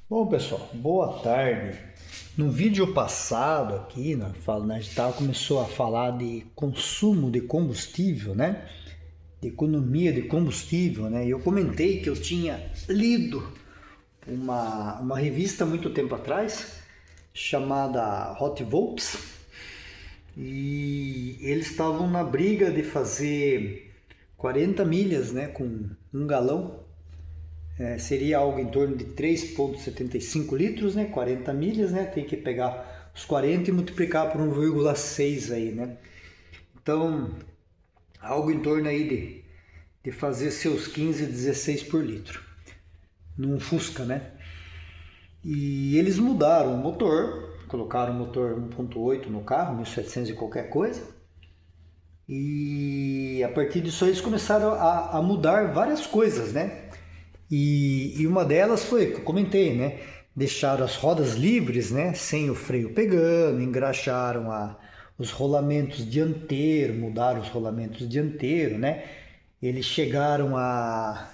Bom, pessoal, boa tarde. No vídeo passado aqui, a gente começou a falar de consumo de combustível, né? De economia de combustível, né? E eu comentei que eu tinha lido uma revista há muito tempo atrás, chamada Hot Volts, e eles estavam na briga de fazer 40 milhas, né? Com um galão. Seria algo em torno de 3,75 litros, né? 40 milhas, né? Tem que pegar os 40 e multiplicar por 1,6 aí, né? Então, algo em torno aí de fazer seus 15, 16 por litro. Num Fusca, né? E eles mudaram o motor, colocaram o motor 1.8 no carro, 1700 e qualquer coisa. E a partir disso eles começaram a mudar várias coisas, né? E uma delas foi, que eu comentei, né? Deixaram as rodas livres, né? Sem o freio pegando, engraxaram os rolamentos dianteiros, mudaram os rolamentos dianteiros, né? Eles chegaram a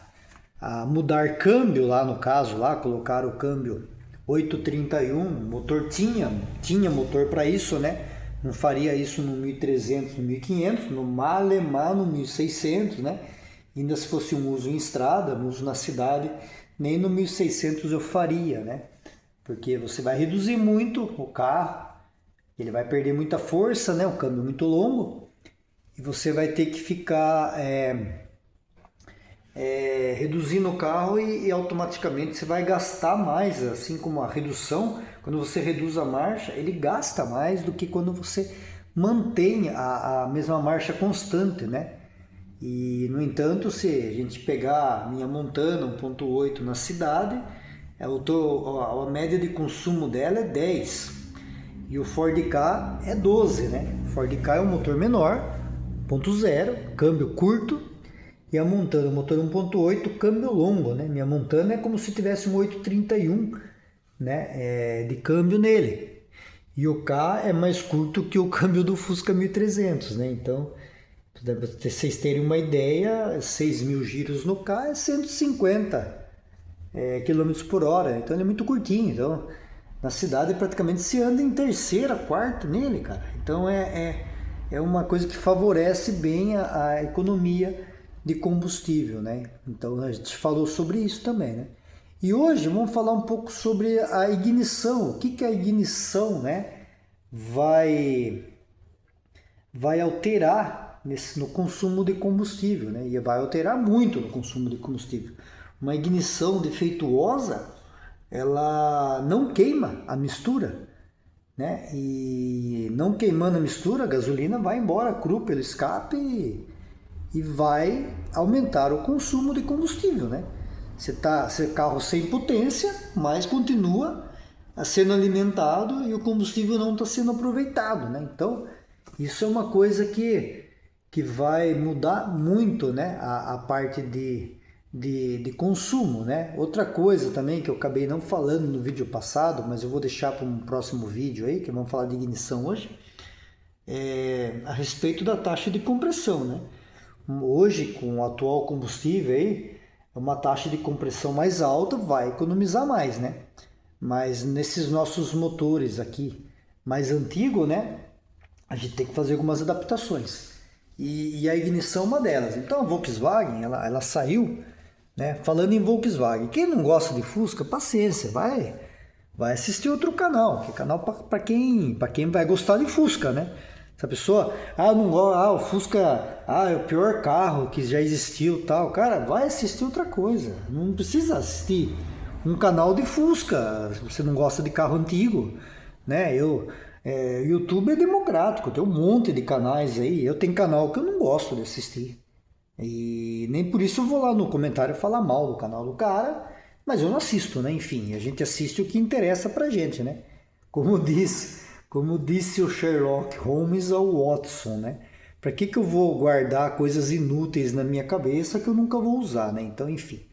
mudar câmbio lá no caso, lá colocaram o câmbio 831, motor tinha motor para isso, né? Não faria isso no 1300, no 1500, no Malemar no 1600, né? Ainda se fosse um uso em estrada, um uso na cidade, nem no 1600 eu faria, né? Porque você vai reduzir muito o carro, ele vai perder muita força, né? O câmbio é muito longo, e você vai ter que ficar reduzindo o carro e automaticamente você vai gastar mais, assim como a redução, quando você reduz a marcha, ele gasta mais do que quando você mantém a mesma marcha constante, né? E, no entanto, se a gente pegar a minha Montana 1.8 na cidade, a média de consumo dela é 10 e o Ford Ka é 12, né? O Ford Ka é um motor menor, 1.0, câmbio curto, e a Montana, motor 1.8, câmbio longo, né? Minha Montana é como se tivesse um 831, né? De câmbio nele. E o K é mais curto que o câmbio do Fusca 1300, né? Então, para vocês terem uma ideia, 6.000 giros no K é 150 km por hora, então ele é muito curtinho. Então, na cidade praticamente se anda em terceira, quarta nele, cara. Então é uma coisa que favorece bem a economia de combustível, né? Então a gente falou sobre isso também, né? E hoje vamos falar um pouco sobre a ignição. O que a ignição, né, vai alterar no consumo de combustível, né? E vai alterar muito no consumo de combustível. Uma ignição defeituosa, ela não queima a mistura, né? E não queimando a mistura, a gasolina vai embora cru pelo escape e vai aumentar o consumo de combustível, né? Você carro sem potência, mas continua sendo alimentado e o combustível não está sendo aproveitado, né? Então, isso é uma coisa que vai mudar muito, né, a parte de consumo, né? Outra coisa também que eu acabei não falando no vídeo passado, mas eu vou deixar para um próximo vídeo aí, que vamos falar de ignição hoje, a respeito da taxa de compressão, né? Hoje, com o atual combustível aí, uma taxa de compressão mais alta vai economizar mais, né? Mas nesses nossos motores aqui mais antigos, né, a gente tem que fazer algumas adaptações. E a ignição é uma delas. Então a Volkswagen, ela saiu, né? Falando em Volkswagen, quem não gosta de Fusca, paciência, vai assistir outro canal, que é canal para quem vai gostar de Fusca, né? Se a pessoa, não gosta, o Fusca, é o pior carro que já existiu, tal, cara, vai assistir outra coisa. Não precisa assistir um canal de Fusca, se você não gosta de carro antigo, né? YouTube é democrático, tem um monte de canais aí. Eu tenho canal que eu não gosto de assistir. E nem por isso eu vou lá no comentário falar mal do canal do cara, mas eu não assisto, né? Enfim, a gente assiste o que interessa pra gente, né? Como disse o Sherlock Holmes ao Watson, né? Para que eu vou guardar coisas inúteis na minha cabeça que eu nunca vou usar, né? Então, enfim,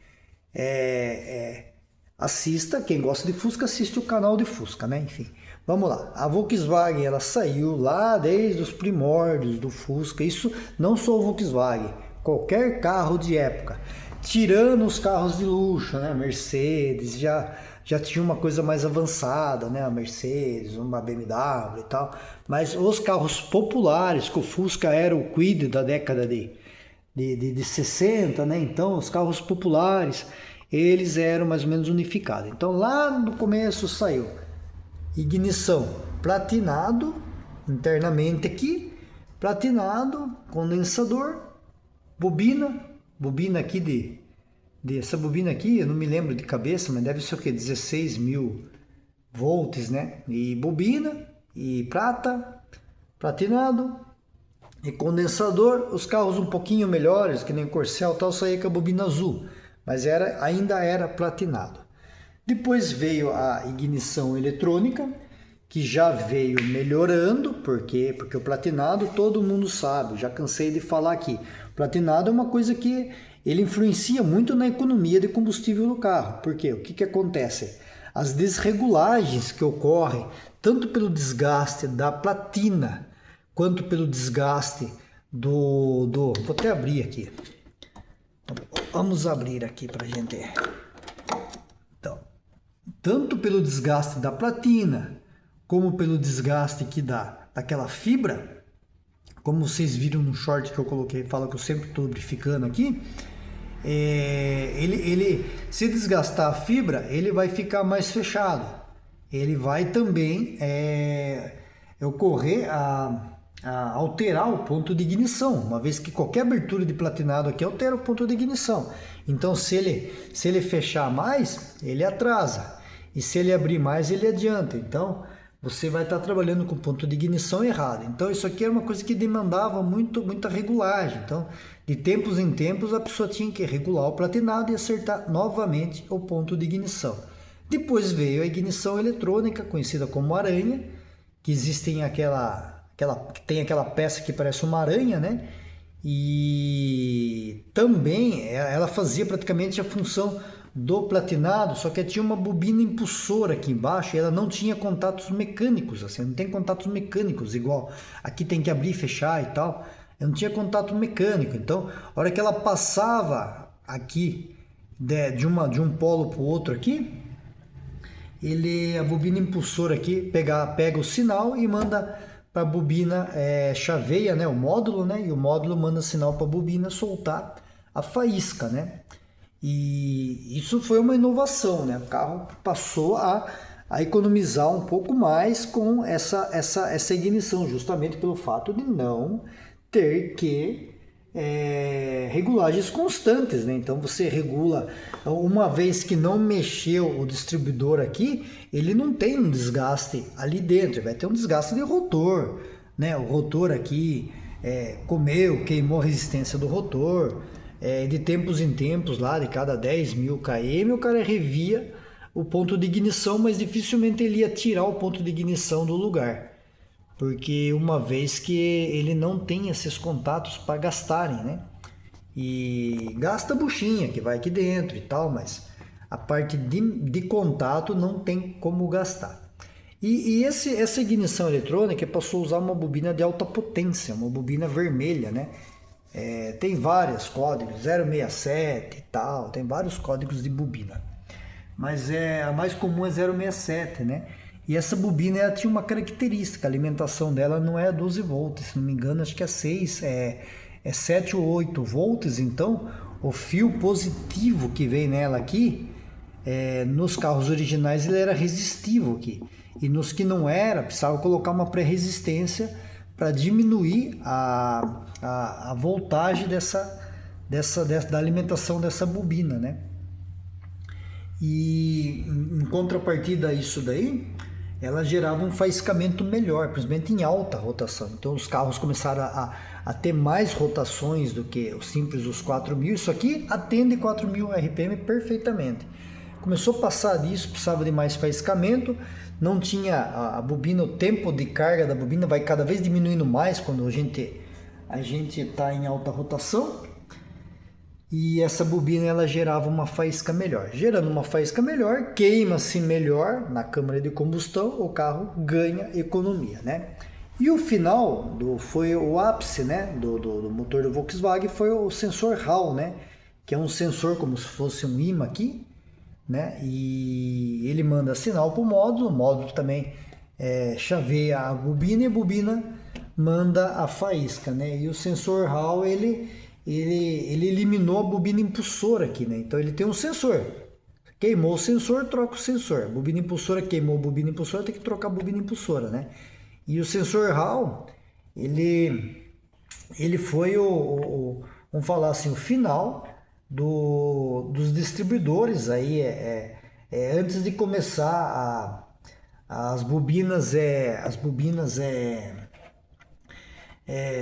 assista, quem gosta de Fusca, assiste o canal de Fusca, né? Enfim, vamos lá. A Volkswagen, ela saiu lá desde os primórdios do Fusca. Isso não só o Volkswagen, qualquer carro de época. tirando os carros de luxo, né? Mercedes já tinha uma coisa mais avançada, né? A Mercedes, uma BMW e tal. Mas os carros populares, que o Fusca era o Kwid da década de 60, né? Então, os carros populares, eles eram mais ou menos unificados. Então, lá no começo saiu ignição platinado, internamente aqui, platinado, condensador, bobina aqui essa bobina aqui, eu não me lembro de cabeça, mas deve ser o que? 16.000 volts, né? E bobina, e prata, platinado, e condensador. Os carros um pouquinho melhores, que nem Corcel tal, saía com a bobina azul, mas ainda era platinado. Depois veio a ignição eletrônica, que já veio melhorando, por quê? Porque o platinado todo mundo sabe, já cansei de falar aqui. O platinado é uma coisa que ele influencia muito na economia de combustível do carro. Por quê? O que acontece? As desregulagens que ocorrem, tanto pelo desgaste da platina, quanto pelo desgaste vou até abrir aqui. Vamos abrir aqui para a gente. Então, tanto pelo desgaste da platina, como pelo desgaste que dá daquela fibra, como vocês viram no short que eu coloquei, fala que eu sempre estou lubrificando aqui, ele se desgastar a fibra, ele vai ficar mais fechado. Ele vai também ocorrer a alterar o ponto de ignição, uma vez que qualquer abertura de platinado aqui altera o ponto de ignição. Então, se ele fechar mais, ele atrasa. E se ele abrir mais, ele adianta. Então, você vai estar trabalhando com ponto de ignição errado. Então, isso aqui era uma coisa que demandava muita regulagem. Então, de tempos em tempos, a pessoa tinha que regular o platinado e acertar novamente o ponto de ignição. Depois veio a ignição eletrônica, conhecida como aranha, que existem que tem aquela peça que parece uma aranha, né? E também ela fazia praticamente a função do platinado, só que tinha uma bobina impulsora aqui embaixo e ela não tinha contatos mecânicos, assim, não tem contatos mecânicos igual aqui tem que abrir e fechar e tal, não tinha contato mecânico. Então, a hora que ela passava aqui de um polo para o outro aqui, a bobina impulsora aqui pega o sinal e manda para a bobina, chaveia, né, o módulo, né, e o módulo manda sinal para a bobina soltar a faísca, né. E isso foi uma inovação, né? O carro passou a economizar um pouco mais com essa ignição, justamente pelo fato de não ter que regulagens constantes, né? Então você regula, uma vez que não mexeu o distribuidor aqui, ele não tem um desgaste ali dentro, vai ter um desgaste de rotor, né? O rotor aqui queimou a resistência do rotor. De tempos em tempos, lá de cada 10.000 km, o cara revia o ponto de ignição, mas dificilmente ele ia tirar o ponto de ignição do lugar, porque uma vez que ele não tem esses contatos para gastarem, né? E gasta a buchinha que vai aqui dentro e tal, mas a parte de contato não tem como gastar. E essa ignição eletrônica passou a usar uma bobina de alta potência, uma bobina vermelha, né? Tem vários códigos, 067 e tal, tem vários códigos de bobina, mas a mais comum é 067, né? E essa bobina ela tinha uma característica, a alimentação dela não é 12 volts, se não me engano, acho que é 6, 7 ou 8 volts. Então o fio positivo que vem nela aqui, nos carros originais ele era resistivo aqui, e nos que não era, precisava colocar uma pré-resistência para diminuir a voltagem da alimentação dessa bobina, né? E em contrapartida a isso daí, ela gerava um faiscamento melhor, principalmente em alta rotação. Então os carros começaram a ter mais rotações do que os simples, os 4.000. Isso aqui atende 4.000 RPM perfeitamente. Começou a passar disso, precisava de mais faiscamento, não tinha a bobina, o tempo de carga da bobina vai cada vez diminuindo mais quando a gente está em alta rotação, e essa bobina ela gerava uma faísca melhor. Gerando uma faísca melhor, queima-se melhor na câmara de combustão, o carro ganha economia, né? E o final, foi o ápice, né, do motor do Volkswagen, foi o sensor Hall, né? que é um sensor como se fosse um imã aqui, né? E ele manda sinal para o módulo também chaveia a bobina e a bobina manda a faísca, né? E o sensor Hall ele eliminou a bobina impulsora aqui, né? Então ele tem um sensor. Queimou o sensor, troca o sensor. Bobina impulsora queimou a bobina impulsora, tem que trocar a bobina impulsora, né? E o sensor Hall, ele foi vamos falar assim, o final dos distribuidores aí, antes de começar as bobinas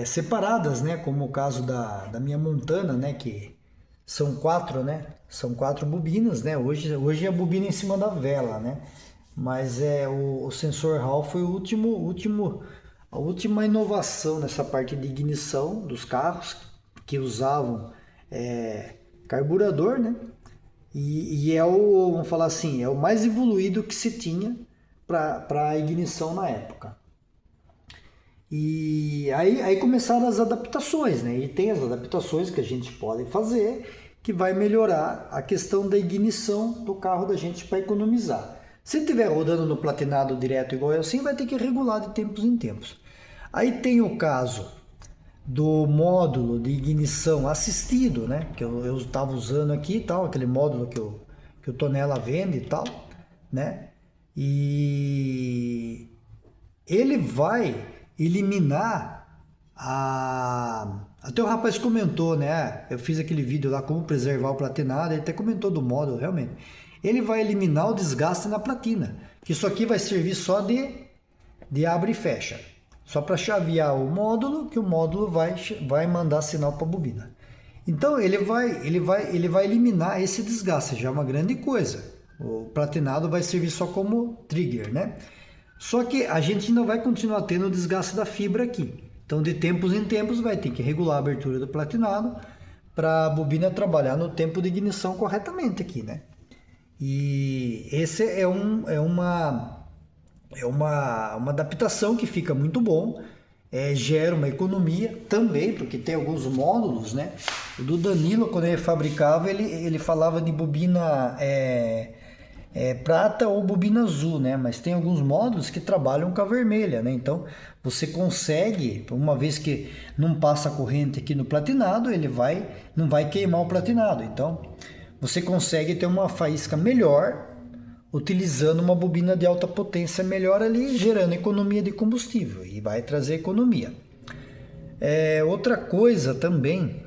separadas, né? Como o caso da minha Montana, né? Que são quatro, né? São quatro bobinas, né? Hoje é a bobina em cima da vela, né? Mas o sensor Hall foi a última inovação nessa parte de ignição dos carros que usavam carburador, né? E vamos falar assim, é o mais evoluído que se tinha para a ignição na época. E aí começaram as adaptações, né? E tem as adaptações que a gente pode fazer que vai melhorar a questão da ignição do carro da gente para economizar. Se estiver rodando no platinado direto igual é assim, vai ter que regular de tempos em tempos. Aí tem o caso do módulo de ignição assistido, né? Que eu estava usando aqui e tal, aquele módulo que o Tonela vende e tal, né? E ele vai eliminar até o rapaz comentou, né? Eu fiz aquele vídeo lá, como preservar o platinado, ele até comentou do módulo, realmente. Ele vai eliminar o desgaste na platina, que isso aqui vai servir só de abre e fecha. Só para chavear o módulo, que o módulo vai mandar sinal para a bobina. Então ele vai eliminar esse desgaste, já é uma grande coisa. O platinado vai servir só como trigger, né? Só que a gente ainda vai continuar tendo o desgaste da fibra aqui. Então, de tempos em tempos, vai ter que regular a abertura do platinado para a bobina trabalhar no tempo de ignição corretamente aqui, né? E esse é uma adaptação que fica muito bom, gera uma economia também, porque tem alguns módulos, né? O do Danilo, quando ele fabricava, ele falava de bobina prata ou bobina azul, né? Mas tem alguns módulos que trabalham com a vermelha, né? Então você consegue, uma vez que não passa a corrente aqui no platinado, não vai queimar o platinado. Então você consegue ter uma faísca melhor utilizando uma bobina de alta potência melhor ali, gerando economia de combustível e vai trazer economia. Outra coisa também,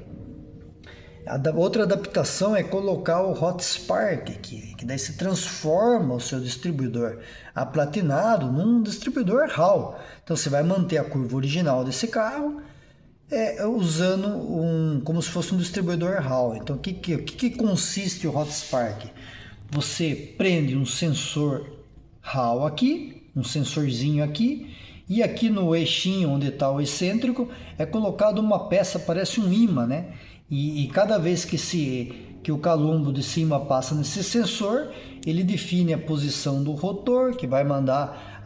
outra adaptação é colocar o Hot Spark, que daí se transforma o seu distribuidor aplatinado num distribuidor Hall. Então você vai manter a curva original desse carro usando como se fosse um distribuidor Hall. Então o que consiste o Hot Spark? Você prende um sensor Hall aqui, um sensorzinho aqui, e aqui no eixinho onde está o excêntrico é colocado uma peça, parece um imã, né? E cada vez que o calombo de cima passa nesse sensor, ele define a posição do rotor, que vai mandar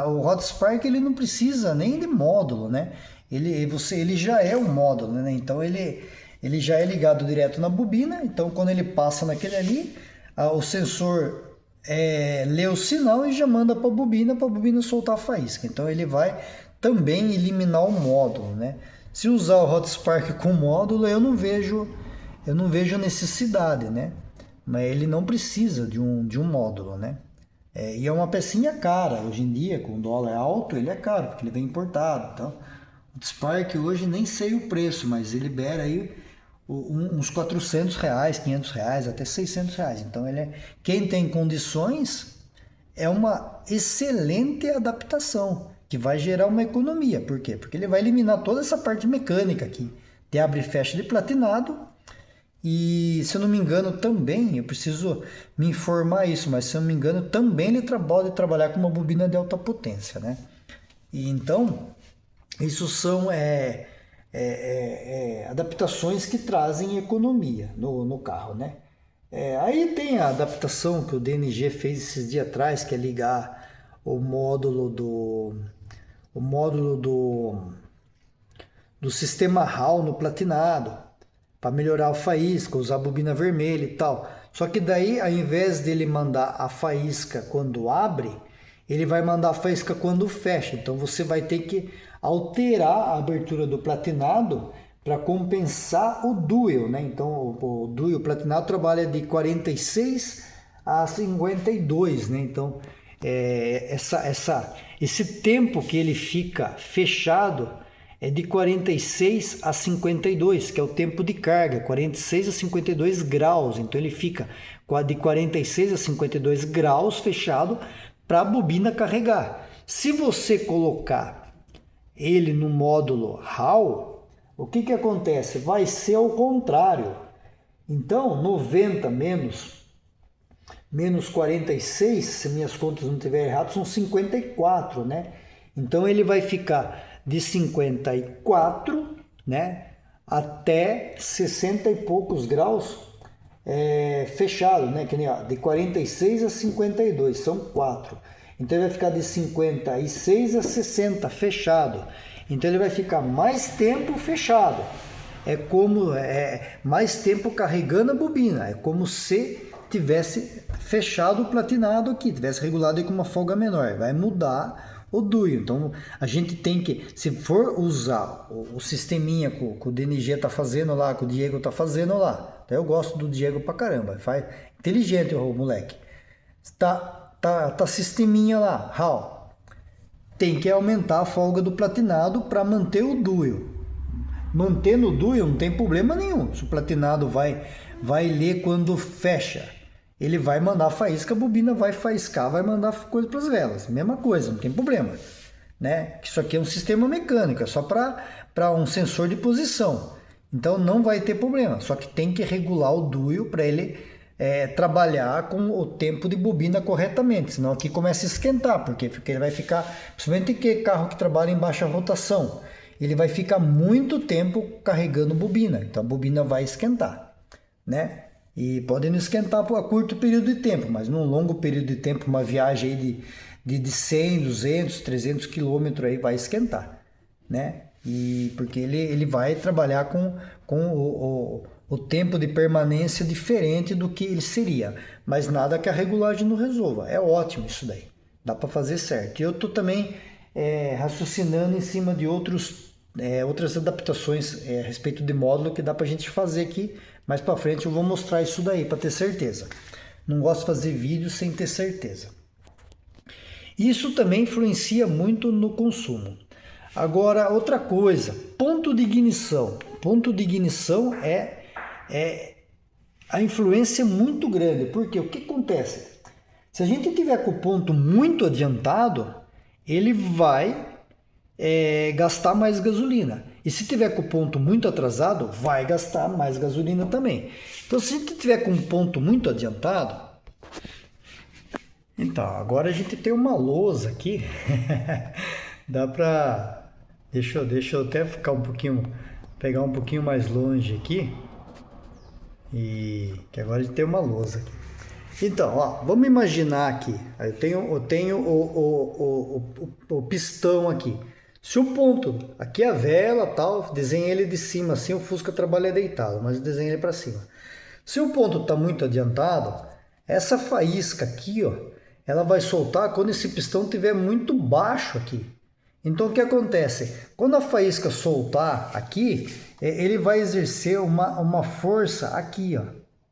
o Hot Spark. Ele não precisa nem de módulo, né? Ele já é um módulo, né? Então ele já é ligado direto na bobina. Então quando ele passa naquele ali, o sensor lê o sinal e já manda para a bobina soltar a faísca. Então ele vai também eliminar o módulo, né? Se usar o Hot Spark com módulo, eu não vejo necessidade, né? Mas ele não precisa de um módulo, né? E é uma pecinha cara. Hoje em dia, com o dólar alto, ele é caro, porque ele vem importado. Então, o Hot Spark hoje nem sei o preço, mas ele libera aí uns R$400, R$500, até R$600. Então, quem tem condições, é uma excelente adaptação, que vai gerar uma economia. Por quê? Porque ele vai eliminar toda essa parte mecânica aqui, de abre e fecha de platinado. E se eu não me engano também, eu preciso me informar isso, mas se eu não me engano também ele pode trabalhar com uma bobina de alta potência, né? E então, isso são adaptações que trazem economia no carro, né? Aí tem a adaptação que o DNG fez esses dias atrás, que é ligar o módulo do sistema Hall no platinado. para melhorar a faísca, usar a bobina vermelha e tal. Só que daí, ao invés dele mandar a faísca quando abre, ele vai mandar a faísca quando fecha. Então você vai ter que alterar a abertura do platinado para compensar o dual, né? Então o dual platinado trabalha de 46 a 52, né? Então esse tempo que ele fica fechado é de 46 a 52, que é o tempo de carga, 46 a 52 graus. Então ele fica de 46 a 52 graus fechado para a bobina carregar. Se você colocar ele no módulo Hall, o que acontece? Vai ser ao contrário. Então 90 menos 46, se minhas contas não estiverem erradas, são 54, né? Então ele vai ficar de 54, né, até 60 e poucos graus fechado, né, que nem, ó, de 46 a 52, são 4. Então ele vai ficar de 56 a 60 fechado. Então ele vai ficar mais tempo fechado. É como mais tempo carregando a bobina. É como se tivesse fechado o platinado aqui, tivesse regulado aí com uma folga menor. Vai mudar o dual. Então a gente tem que, se for usar o sisteminha que o DNG tá fazendo lá, que o Diego tá fazendo lá, eu gosto do Diego pra caramba, faz inteligente o moleque, tá sisteminha lá, Hall, tem que aumentar a folga do platinado para manter o dual. Mantendo o dual não tem problema nenhum. Se o platinado vai ler quando fecha, ele vai mandar faísca, a bobina vai faiscar, vai mandar coisa para as velas. Mesma coisa, não tem problema, né? Isso aqui é um sistema mecânico, é só para um sensor de posição. Então não vai ter problema, só que tem que regular o dual para ele trabalhar com o tempo de bobina corretamente, senão aqui começa a esquentar, porque ele vai ficar, principalmente que carro que trabalha em baixa rotação, ele vai ficar muito tempo carregando bobina, então a bobina vai esquentar, né? E pode não esquentar por a curto período de tempo, mas num longo período de tempo, uma viagem aí de 100, 200, 300 quilômetros aí vai esquentar, né? E porque ele vai trabalhar com o tempo de permanência diferente do que ele seria, mas nada que a regulagem não resolva. É ótimo isso daí, dá para fazer certo. E eu estou também raciocinando em cima de outras adaptações a respeito de módulo que dá para a gente fazer aqui. Mais para frente eu vou mostrar isso daí para ter certeza. Não gosto de fazer vídeo sem ter certeza. Isso também influencia muito no consumo. Agora, outra coisa, ponto de ignição. Ponto de ignição a influência é muito grande, porque o que acontece? Se a gente tiver com o ponto muito adiantado, ele vai gastar mais gasolina. E se tiver com o ponto muito atrasado, vai gastar mais gasolina também. Então, se a gente tiver com um ponto muito adiantado, então, agora a gente tem uma lousa aqui, dá para... Deixa eu até pegar um pouquinho mais longe aqui, e que agora a gente tem uma lousa aqui. Então, ó, vamos imaginar aqui, eu tenho o pistão aqui. Se o ponto, aqui é a vela, tal, desenha ele de cima assim, o Fusca trabalha deitado, mas desenha ele para cima. Se o ponto está muito adiantado, essa faísca aqui, ó, ela vai soltar quando esse pistão estiver muito baixo aqui. Então o que acontece? Quando a faísca soltar aqui, ele vai exercer uma força aqui, ó.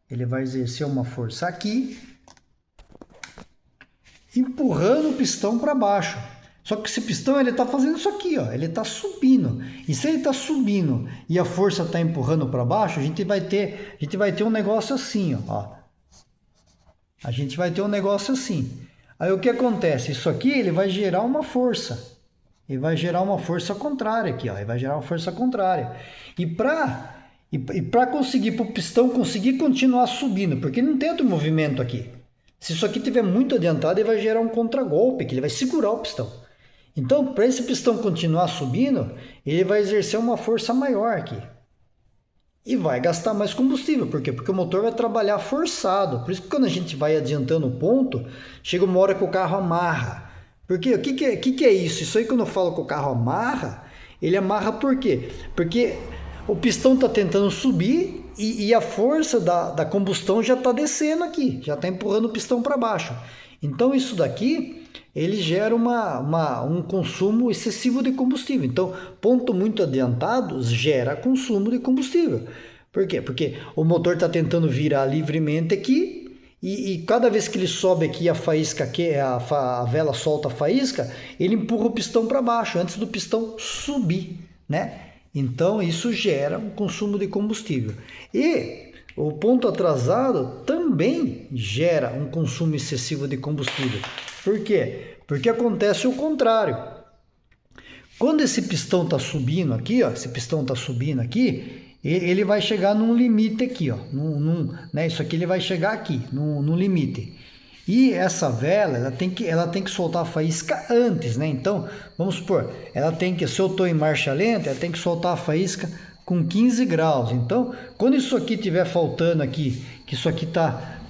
Ele vai exercer uma força aqui, empurrando o pistão para baixo. Só que esse pistão ele está fazendo isso aqui, ó, ele está subindo. E se ele está subindo e a força está empurrando para baixo, a gente vai ter um negócio assim, ó. A gente vai ter um negócio assim. Aí o que acontece? Isso aqui ele vai gerar uma força. Ele vai gerar uma força contrária aqui, ó. Ele vai gerar uma força contrária. E para conseguir, para o pistão conseguir continuar subindo, porque não tem outro movimento aqui. Se isso aqui estiver muito adiantado, ele vai gerar um contragolpe, que ele vai segurar o pistão. Então, para esse pistão continuar subindo, ele vai exercer uma força maior aqui. E vai gastar mais combustível. Por quê? Porque o motor vai trabalhar forçado. Por isso que quando a gente vai adiantando o ponto, chega uma hora que o carro amarra. Porque o que é isso? Isso aí quando eu falo que o carro amarra, ele amarra por quê? Porque o pistão está tentando subir e a força da combustão já está descendo aqui, já está empurrando o pistão para baixo. Então isso daqui, ele gera um consumo excessivo de combustível. Então, ponto muito adiantado gera consumo de combustível. Por quê? Porque o motor está tentando virar livremente aqui e cada vez que ele sobe aqui a faísca, a vela solta a faísca, ele empurra o pistão para baixo antes do pistão subir, né? Então isso gera um consumo de combustível. E o ponto atrasado também gera um consumo excessivo de combustível. Por quê? Porque acontece o contrário. Quando esse pistão está subindo aqui, ó, esse pistão está subindo aqui, ele vai chegar num limite aqui, ó, né, isso aqui ele vai chegar aqui, num limite. E essa vela, ela tem que soltar a faísca antes, né? Então, vamos supor, se eu estou em marcha lenta, ela tem que soltar a faísca com 15 graus. Então, quando isso aqui estiver faltando aqui, que isso aqui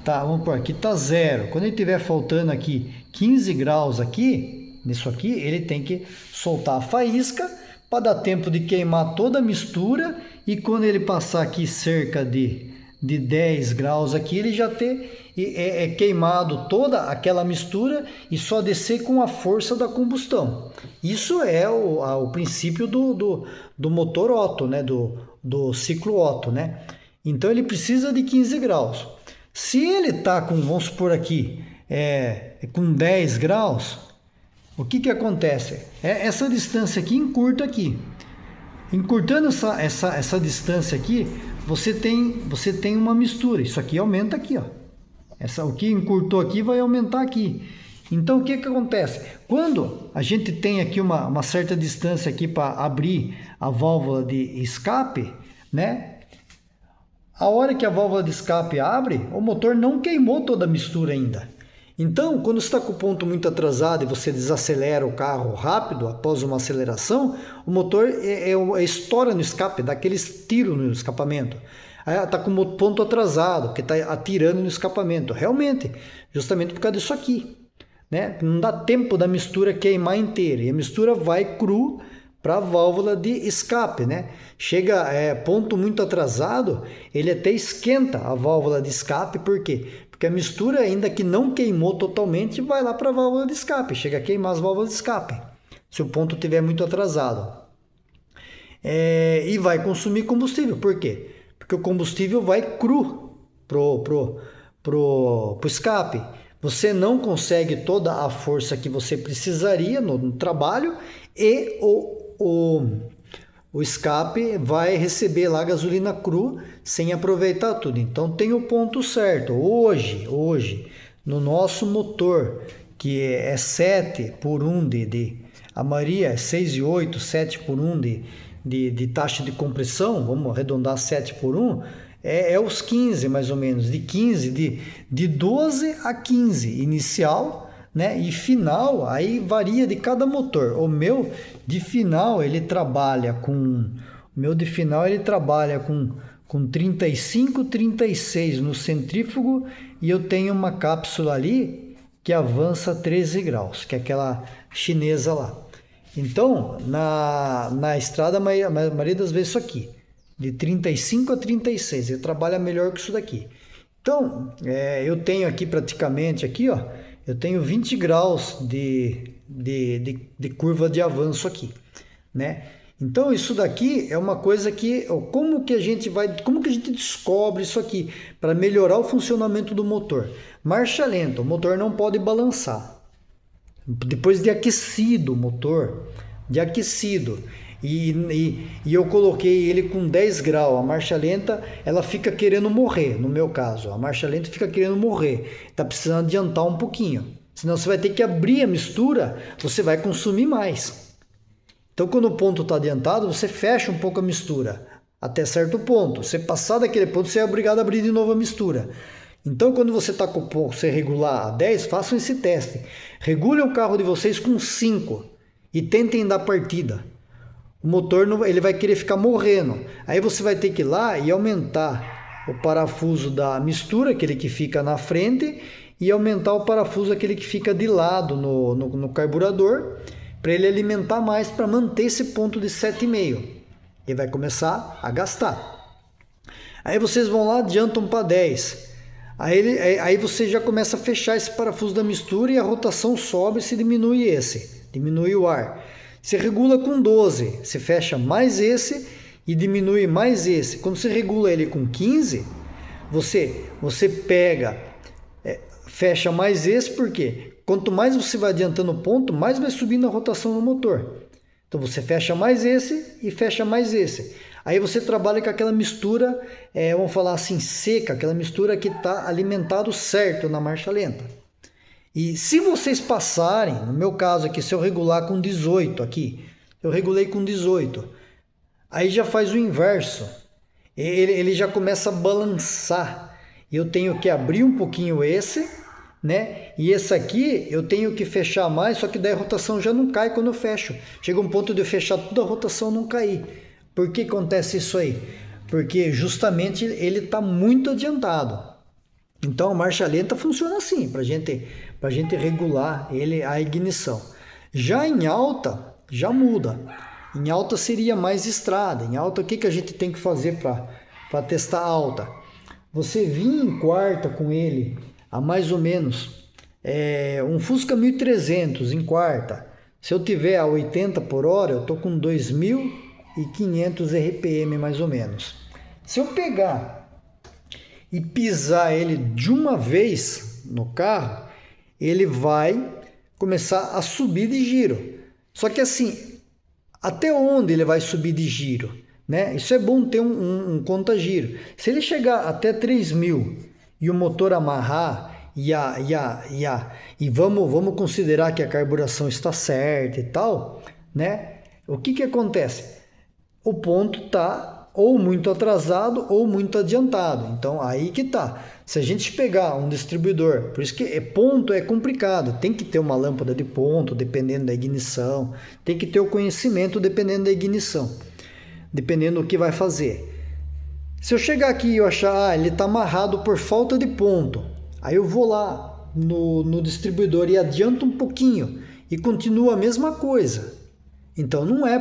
vamos supor, aqui está zero. Quando ele estiver faltando aqui 15 graus aqui, nisso aqui, ele tem que soltar a faísca para dar tempo de queimar toda a mistura, e quando ele passar aqui cerca de 10 graus aqui, ele já ter queimado toda aquela mistura e só descer com a força da combustão. Isso é o princípio do motor Otto, né? do ciclo Otto, né? Então ele precisa de 15 graus. Se ele está com, vamos supor aqui, com 10 graus, o que acontece? Essa distância aqui encurta aqui. Encurtando essa distância aqui, você tem uma mistura. Isso aqui aumenta aqui, ó. O que encurtou aqui vai aumentar aqui. Então o que acontece? Quando a gente tem aqui uma certa distância aqui para abrir a válvula de escape, né? A hora que a válvula de escape abre, o motor não queimou toda a mistura ainda. Então, quando você está com o ponto muito atrasado e você desacelera o carro rápido após uma aceleração, o motor estoura no escape, dá aqueles tiros no escapamento. Aí está com o ponto atrasado, porque está atirando no escapamento. Realmente, justamente por causa disso aqui, né? Não dá tempo da mistura queimar inteira. E a mistura vai cru para a válvula de escape, né? Chega ponto muito atrasado, ele até esquenta a válvula de escape. Por quê? Porque a mistura, ainda que não queimou totalmente, vai lá para a válvula de escape, chega a queimar as válvulas de escape, se o ponto estiver muito atrasado. E vai consumir combustível. Por quê? Porque o combustível vai cru pro escape. Você não consegue toda a força que você precisaria no trabalho, e o escape vai receber lá gasolina cru sem aproveitar tudo. Então tem o ponto certo. Hoje no nosso motor, que é 7 por 1 a maioria é 6,8, 7 por 1 de taxa de compressão, vamos arredondar 7 por 1, os 15 mais ou menos, de 12 a 15 inicial, né? E final, aí varia de cada motor. O meu de final ele trabalha com 35, 36 no centrífugo, e eu tenho uma cápsula ali que avança 13 graus, que é aquela chinesa lá. Então, na estrada, a maioria das vezes isso aqui, de 35 a 36, ele trabalha melhor que isso daqui. Então, eu tenho aqui praticamente, aqui, ó, eu tenho 20 graus de curva de avanço aqui, né? Então, isso daqui é uma coisa que, como que a gente descobre isso aqui para melhorar o funcionamento do motor? Marcha lenta, o motor não pode balançar. Depois de aquecido o motor, e eu coloquei ele com 10 graus, a marcha lenta ela fica querendo morrer. No meu caso, a marcha lenta fica querendo morrer, está precisando adiantar um pouquinho, senão você vai ter que abrir a mistura, você vai consumir mais. Então, quando o ponto está adiantado, você fecha um pouco a mistura até certo ponto. Você passar daquele ponto, você é obrigado a abrir de novo a mistura. Então, quando você está com o ponto, você regular a 10, façam esse teste. Regulem o carro de vocês com 5 e tentem dar partida. O motor ele vai querer ficar morrendo. Aí você vai ter que ir lá e aumentar o parafuso da mistura, aquele que fica na frente, e aumentar o parafuso, aquele que fica de lado no carburador, para ele alimentar mais, para manter esse ponto de 7,5. Ele vai começar a gastar. Aí vocês vão lá, adiantam para 10. Aí você já começa a fechar esse parafuso da mistura e a rotação sobe, se diminui o ar. Você regula com 12, você fecha mais esse e diminui mais esse. Quando você regula ele com 15, você pega, fecha mais esse, porque quanto mais você vai adiantando o ponto, mais vai subindo a rotação no motor. Então você fecha mais esse e fecha mais esse. Aí você trabalha com aquela mistura, vamos falar assim, seca, aquela mistura que está alimentado certo na marcha lenta. E se vocês passarem, no meu caso aqui, se eu regular com 18 aqui, eu regulei com 18, aí já faz o inverso. Ele já começa a balançar. Eu tenho que abrir um pouquinho esse, né? E esse aqui eu tenho que fechar mais, só que daí a rotação já não cai quando eu fecho. Chega um ponto de eu fechar tudo, a rotação não cair. Por que acontece isso aí? Porque justamente ele está muito adiantado. Então a marcha lenta funciona assim, para gente regular a ignição. Já em alta, já muda. Em alta seria mais estrada. Em alta, o que a gente tem que fazer para testar alta? Você vir em quarta com ele a mais ou menos um Fusca 1300 em quarta. Se eu tiver a 80 por hora, eu estou com 2500 RPM mais ou menos. Se eu pegar e pisar ele de uma vez no carro, ele vai começar a subir de giro. Só que assim, até onde ele vai subir de giro? Né? Isso é bom ter um conta-giro. Se ele chegar até 3.000 e o motor amarrar e vamos considerar que a carburação está certa e tal, né? O que acontece? O ponto está ou muito atrasado ou muito adiantado. Então aí que tá. Se a gente pegar um distribuidor, por isso que ponto é complicado, tem que ter uma lâmpada de ponto dependendo da ignição, tem que ter o conhecimento dependendo da ignição, dependendo do que vai fazer. Se eu chegar aqui e eu achar, ele está amarrado por falta de ponto, aí eu vou lá no distribuidor e adianto um pouquinho e continua a mesma coisa. Então não é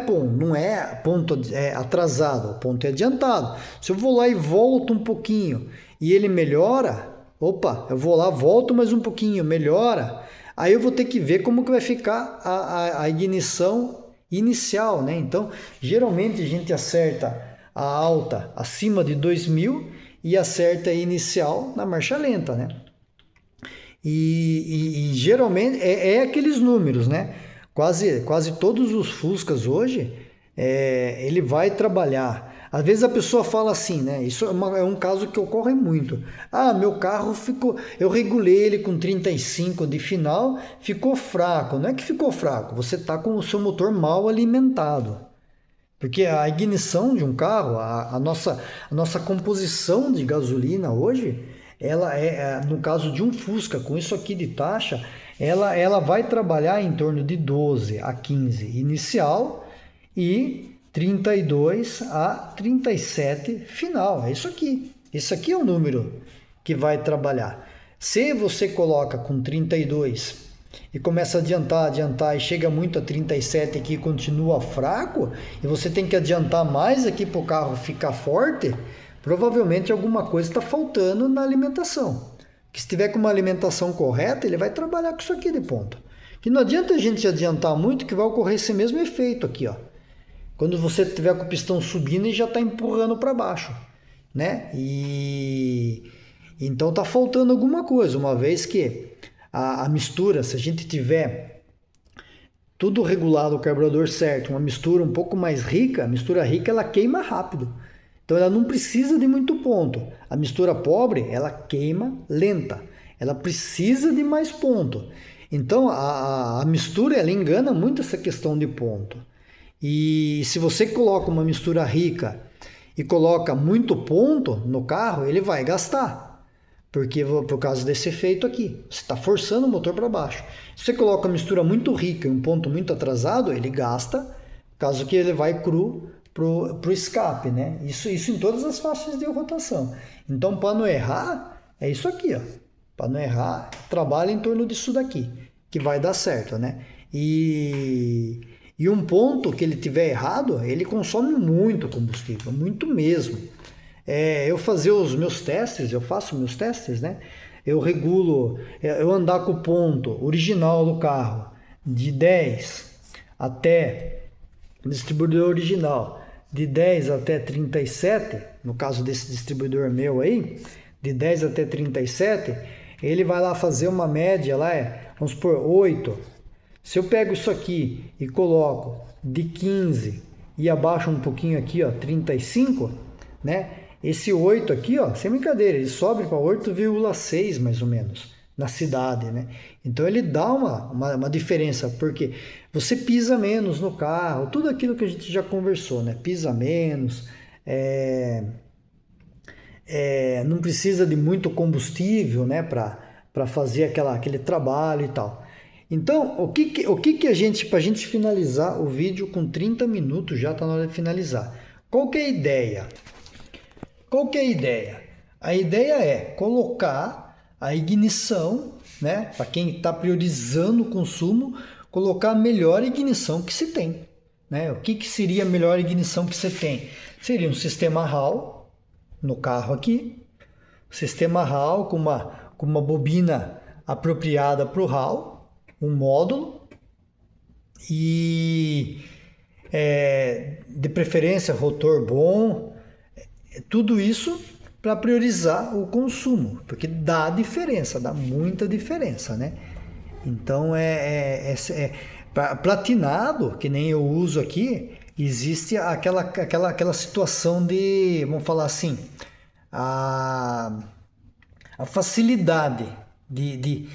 ponto atrasado, o ponto é adiantado. Se eu vou lá e volto um pouquinho e ele melhora, eu vou lá, volto mais um pouquinho, melhora, aí eu vou ter que ver como que vai ficar a ignição inicial, né? Então, geralmente a gente acerta a alta acima de 2.000 e acerta a inicial na marcha lenta, né? E geralmente é aqueles números, né? Quase todos os Fuscas hoje, ele vai trabalhar. Às vezes a pessoa fala assim, né? Isso é um caso que ocorre muito. Meu carro eu regulei ele com 35 de final, ficou fraco. Não é que ficou fraco, você está com o seu motor mal alimentado. Porque a ignição de um carro, a nossa composição de gasolina hoje, ela no caso de um Fusca com isso aqui de taxa, ela vai trabalhar em torno de 12 a 15 inicial e 32 a 37 final. É isso aqui. Esse aqui é o número que vai trabalhar. Se você coloca com 32 e começa a adiantar e chega muito a 37 aqui e continua fraco, e você tem que adiantar mais aqui para o carro ficar forte, provavelmente alguma coisa está faltando na alimentação. Que se tiver com uma alimentação correta, ele vai trabalhar com isso aqui de ponta. Que não adianta a gente adiantar muito, que vai ocorrer esse mesmo efeito aqui, ó. Quando você tiver com o pistão subindo e já está empurrando para baixo, né? E então tá faltando alguma coisa, uma vez que a mistura, se a gente tiver tudo regulado, o carburador certo, uma mistura um pouco mais rica, a mistura rica ela queima rápido. Então ela não precisa de muito ponto. A mistura pobre, ela queima lenta. Ela precisa de mais ponto. Então a mistura ela engana muito essa questão de ponto. E se você coloca uma mistura rica e coloca muito ponto no carro, ele vai gastar. Porque por causa desse efeito aqui, você está forçando o motor para baixo. Se você coloca uma mistura muito rica e um ponto muito atrasado, ele gasta, caso que ele vai cru pro escape, né? Isso em todas as faixas de rotação. Então, para não errar, é isso aqui, ó. Para não errar, trabalha em torno disso daqui, que vai dar certo, né? E E um ponto que ele tiver errado, ele consome muito combustível, muito mesmo. Eu fazer os meus testes, eu faço meus testes, né? Eu regulo, eu andar com o ponto original do carro de 10 até distribuidor original, de 10 até 37, no caso desse distribuidor meu aí, de 10 até 37, ele vai lá fazer uma média lá, vamos supor, 8. Se eu pego isso aqui e coloco de 15 e abaixo um pouquinho aqui, ó, 35, né? Esse 8 aqui, ó, sem brincadeira, ele sobe para 8,6 mais ou menos na cidade, né? Então ele dá uma diferença, porque você pisa menos no carro, tudo aquilo que a gente já conversou, né? Pisa menos, não precisa de muito combustível, né? Para fazer aquele trabalho e tal. Então, o que a gente, para a gente finalizar o vídeo com 30 minutos, já está na hora de finalizar. Qual que é a ideia? A ideia é colocar a ignição, né? Para quem está priorizando o consumo, colocar a melhor ignição que se tem, né? O que seria a melhor ignição que você tem? Seria um sistema Hall no carro aqui, sistema Hall com uma bobina apropriada para o Hall, um módulo e de preferência rotor bom, tudo isso para priorizar o consumo, porque dá diferença, dá muita diferença, né? Então platinado, que nem eu uso aqui, existe aquela situação de, vamos falar assim, a facilidade de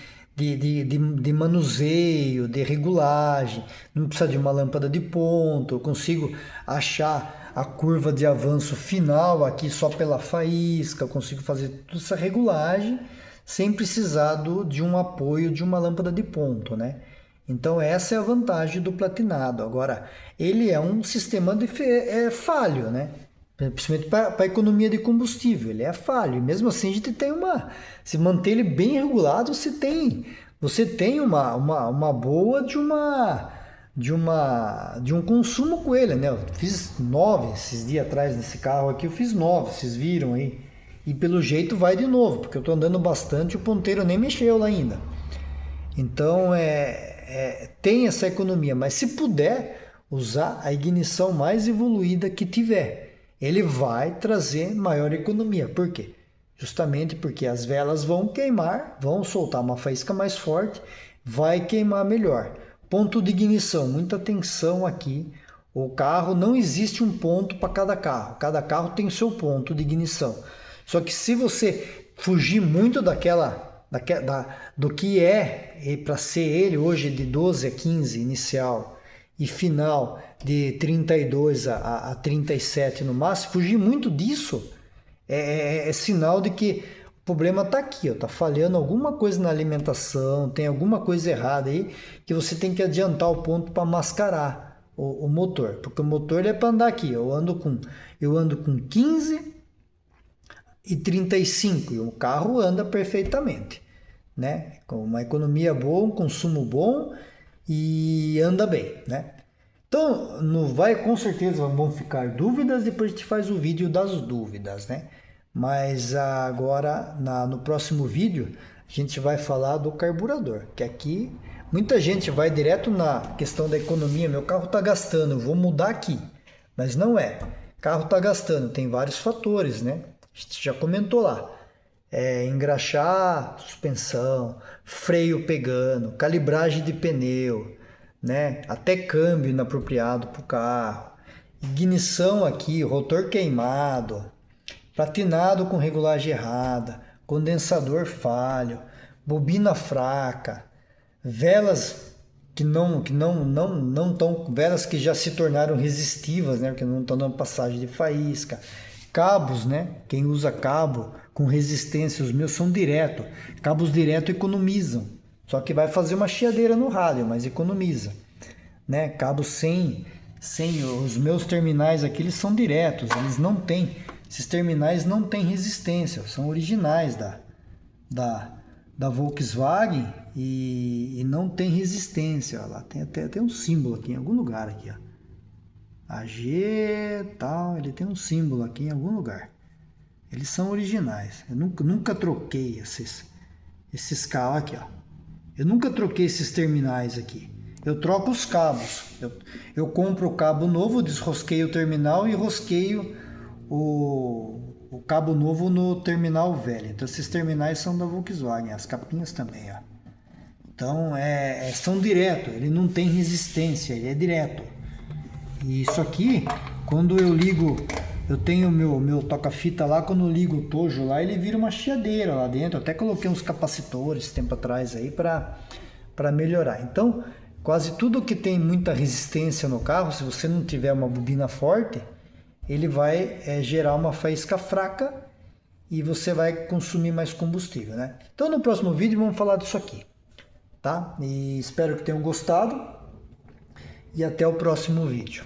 manuseio, de regulagem, não precisa de uma lâmpada de ponto, eu consigo achar a curva de avanço final aqui só pela faísca, eu consigo fazer toda essa regulagem sem precisar de um apoio de uma lâmpada de ponto, né? Então essa é a vantagem do platinado. Agora, ele é um sistema falho, né? Principalmente para a economia de combustível, ele é falho. E mesmo assim a gente tem se manter ele bem regulado, você tem uma boa de um consumo com ele, né? Eu fiz 9 esses dias atrás nesse carro aqui, eu fiz 9, vocês viram aí. E pelo jeito vai de novo, porque eu estou andando bastante e o ponteiro nem mexeu lá ainda. Então tem essa economia, mas se puder usar a ignição mais evoluída que tiver, ele vai trazer maior economia. Por quê? Justamente porque as velas vão queimar, vão soltar uma faísca mais forte, vai queimar melhor. Ponto de ignição, muita atenção aqui. O carro, não existe um ponto para cada carro tem o seu ponto de ignição. Só que se você fugir muito do que para ser ele hoje de 12 a 15 inicial e final de 32 a 37 no máximo, fugir muito disso é sinal de que o problema está aqui, está falhando alguma coisa na alimentação, tem alguma coisa errada aí que você tem que adiantar o ponto para mascarar o motor, porque o motor é para andar aqui, eu ando com 15 e 35 e o carro anda perfeitamente, né? Com uma economia boa, um consumo bom e anda bem, né? Então, com certeza vão ficar dúvidas, depois a gente faz o vídeo das dúvidas, né? Mas agora, no próximo vídeo, a gente vai falar do carburador, que aqui muita gente vai direto na questão da economia, meu carro está gastando, eu vou mudar aqui, mas não é. Carro está gastando, tem vários fatores, né? A gente já comentou lá. Engraxar, suspensão, freio pegando, calibragem de pneu, né? Até câmbio inapropriado para o carro, ignição aqui, rotor queimado, platinado com regulagem errada, condensador falho, bobina fraca, velas que não estão, velas que já se tornaram resistivas, né? Porque não estão dando passagem de faísca, cabos, né? Quem usa cabo com resistência, os meus são direto, cabos direto economizam, só que vai fazer uma chiadeira no rádio, mas economiza, né? Cabos sem os meus terminais aqui, eles são diretos, eles não têm, esses terminais não têm resistência, são originais da Volkswagen e não tem resistência. Ó, lá tem até um símbolo aqui em algum lugar aqui, ó. AG tal, ele tem um símbolo aqui em algum lugar. Eles são originais. Eu nunca troquei esses cabos aqui, ó. Eu nunca troquei esses terminais aqui. Eu troco os cabos. Eu compro o cabo novo, desrosqueio o terminal e rosqueio o cabo novo no terminal velho. Então esses terminais são da Volkswagen, as capinhas também, ó. Então são direto, ele não tem resistência, ele é direto. E isso aqui, quando eu ligo, eu tenho meu toca-fita lá, quando eu ligo o tojo lá, ele vira uma chiadeira lá dentro. Eu até coloquei uns capacitores tempo atrás aí para melhorar. Então, quase tudo que tem muita resistência no carro, se você não tiver uma bobina forte, ele vai gerar uma faísca fraca e você vai consumir mais combustível, né? Então, no próximo vídeo vamos falar disso aqui, tá? E espero que tenham gostado e até o próximo vídeo.